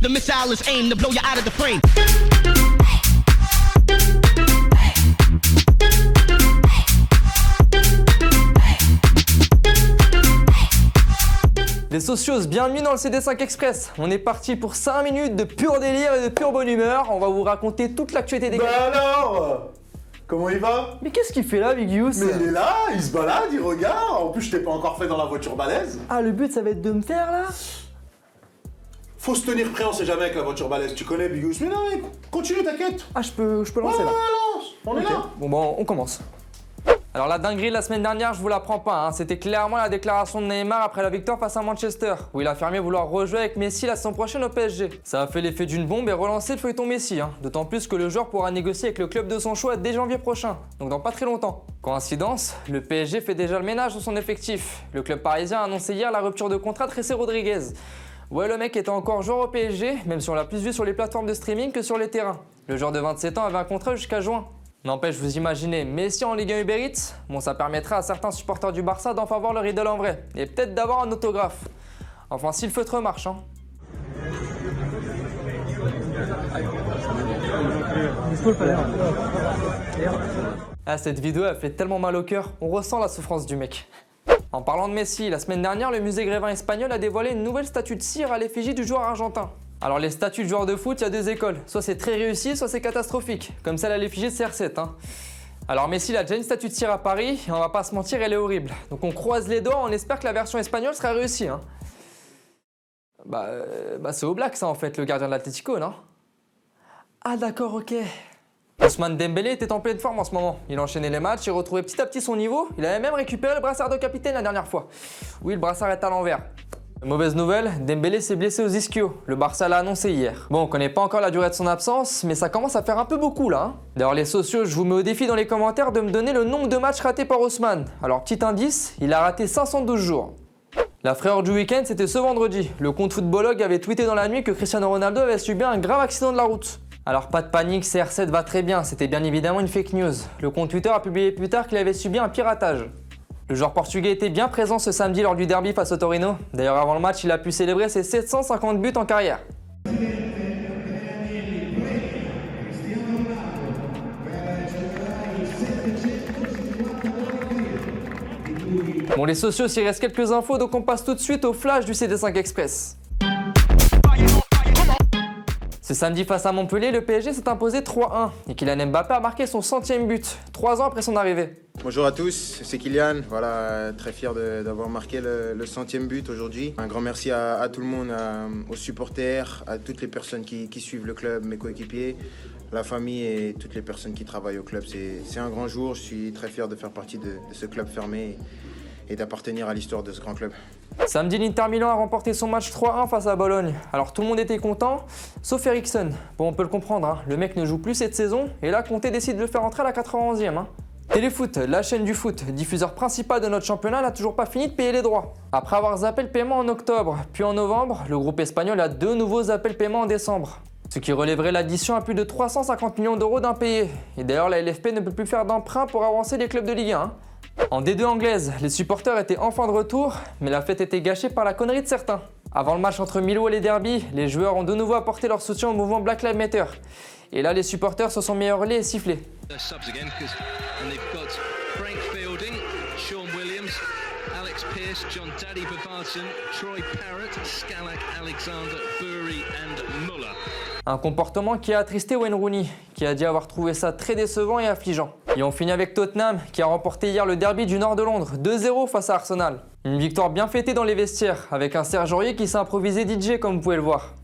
The missile is aimed to blow you out of the frame. Les socios, bienvenue dans le CD5 Express. On est parti pour 5 minutes de pur délire et de pure bonne humeur. On va vous raconter toute l'actualité des gars. Bah alors, comment il va? Mais qu'est-ce qu'il fait là, Big Youss? Mais il est là, il se balade, il regarde. En plus, je t'ai pas encore fait dans la voiture balèze. Ah, le but, ça va être de me faire là? Faut se tenir prêt, on sait jamais avec la voiture balèze. Tu connais Big Youss? Mais non, mais continue, t'inquiète. Ah, je peux lancer là. lance, on est là. Bon, on commence. Alors la dinguerie de la semaine dernière, je vous l'apprends pas, hein. C'était clairement la déclaration de Neymar après la victoire face à Manchester, où il a affirmé vouloir rejouer avec Messi la saison prochaine au PSG. Ça a fait l'effet d'une bombe et relancé le feuilleton Messi, hein. D'autant plus que le joueur pourra négocier avec le club de son choix dès janvier prochain, donc dans pas très longtemps. Coïncidence, le PSG fait déjà le ménage dans son effectif. Le club parisien a annoncé hier la rupture de contrat de José Rodriguez. Ouais, le mec était encore joueur au PSG, même si on l'a plus vu sur les plateformes de streaming que sur les terrains. Le joueur de 27 ans avait un contrat jusqu'à juin. N'empêche, vous imaginez Messi en Ligue 1 Uber Eats? Bon, ça permettrait à certains supporters du Barça d'enfin voir leur idole en vrai, et peut-être d'avoir un autographe. Enfin, si le feutre marche, hein. Ah, cette vidéo, elle fait tellement mal au cœur, on ressent la souffrance du mec. En parlant de Messi, la semaine dernière, le musée Grévin espagnol a dévoilé une nouvelle statue de cire à l'effigie du joueur argentin. Alors les statues de joueurs de foot, il y a deux écoles. Soit c'est très réussi, soit c'est catastrophique. Comme celle à l'effigie de CR7. Hein. Alors Messi, il a déjà une statue de cire à Paris, et on va pas se mentir, elle est horrible. Donc on croise les doigts, on espère que la version espagnole sera réussie. Hein. C'est Oblak ça en fait, le gardien de l'Atlético, non? Ah d'accord, ok. Ousmane Dembélé était en pleine forme en ce moment. Il enchaînait les matchs, il retrouvait petit à petit son niveau. Il avait même récupéré le brassard de capitaine la dernière fois. Oui, le brassard est à l'envers. Mauvaise nouvelle, Dembélé s'est blessé aux ischios. Le Barça l'a annoncé hier. Bon, on connaît pas encore la durée de son absence, mais ça commence à faire un peu beaucoup là. Hein. D'ailleurs, les socios, je vous mets au défi dans les commentaires de me donner le nombre de matchs ratés par Ousmane. Alors, petit indice, il a raté 512 jours. La frayeur du week-end, c'était ce vendredi. Le compte Footballogue avait tweeté dans la nuit que Cristiano Ronaldo avait subi un grave accident de la route. Alors pas de panique, CR7 va très bien, c'était bien évidemment une fake news. Le compte Twitter a publié plus tard qu'il avait subi un piratage. Le joueur portugais était bien présent ce samedi lors du derby face au Torino. D'ailleurs avant le match, il a pu célébrer ses 750 buts en carrière. Bon les socios, il reste quelques infos, donc on passe tout de suite au flash du CD5 Express. Ce samedi face à Montpellier, le PSG s'est imposé 3-1 et Kylian Mbappé a marqué son 100e but, 3 ans après son arrivée. Bonjour à tous, c'est Kylian, voilà, très fier d'avoir marqué le 100e but aujourd'hui. Un grand merci à tout le monde, aux supporters, à toutes les personnes qui suivent le club, mes coéquipiers, la famille et toutes les personnes qui travaillent au club. C'est un grand jour, je suis très fier de faire partie de ce club fermé et d'appartenir à l'histoire de ce grand club. Samedi, l'Inter Milan a remporté son match 3-1 face à Bologne. Alors tout le monde était content, sauf Eriksen. Bon, on peut le comprendre, hein. Le mec ne joue plus cette saison, et là Conte décide de le faire entrer à la 91e. Hein. Téléfoot, la chaîne du foot, diffuseur principal de notre championnat, n'a toujours pas fini de payer les droits. Après avoir zappé le paiement en octobre, puis en novembre, le groupe espagnol a 2 nouveaux appels paiement en décembre. Ce qui relèverait l'addition à plus de 350 millions d'euros d'impayés. Et d'ailleurs, la LFP ne peut plus faire d'emprunt pour avancer les clubs de Ligue 1. Hein. En D2 anglaise, les supporters étaient enfin de retour, mais la fête était gâchée par la connerie de certains. Avant le match entre Millwall et Derby, les joueurs ont de nouveau apporté leur soutien au mouvement Black Lives Matter. Et là, les supporters se sont mis à hurler et siffler. Un comportement qui a attristé Wayne Rooney, qui a dit avoir trouvé ça très décevant et affligeant. Et on finit avec Tottenham, qui a remporté hier le derby du nord de Londres, 2-0 face à Arsenal. Une victoire bien fêtée dans les vestiaires, avec un Serge Aurier qui s'est improvisé DJ comme vous pouvez le voir.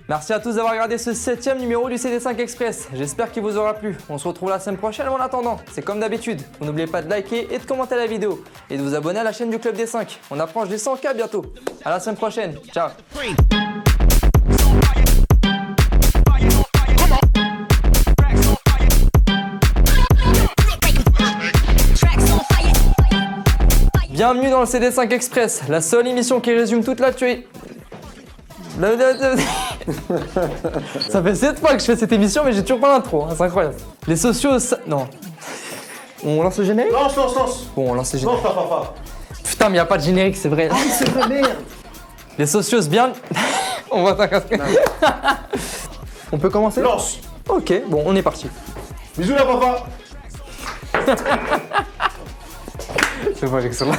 Merci à tous d'avoir regardé ce 7e numéro du CD5 Express. J'espère qu'il vous aura plu. On se retrouve la semaine prochaine, mais en attendant, c'est comme d'habitude. Vous n'oubliez pas de liker et de commenter la vidéo. Et de vous abonner à la chaîne du Club des 5. On approche des 100K bientôt. À la semaine prochaine. Ciao. Bienvenue dans le CD5 Express, la seule émission qui résume toute l'actualité. Ça fait 7 fois que je fais cette émission, mais j'ai toujours pas l'intro, hein, c'est incroyable. Les sociaux, non. On lance le générique? Lance. Bon, on lance le générique. Lance, papa. Putain, mais y a pas de générique, c'est vrai. C'est vrai, merde. Les socios, bien. On va t'inquiéter. On peut commencer? Lance. Ok, bon, on est parti. Bisous là, papa. C'est pas excellent.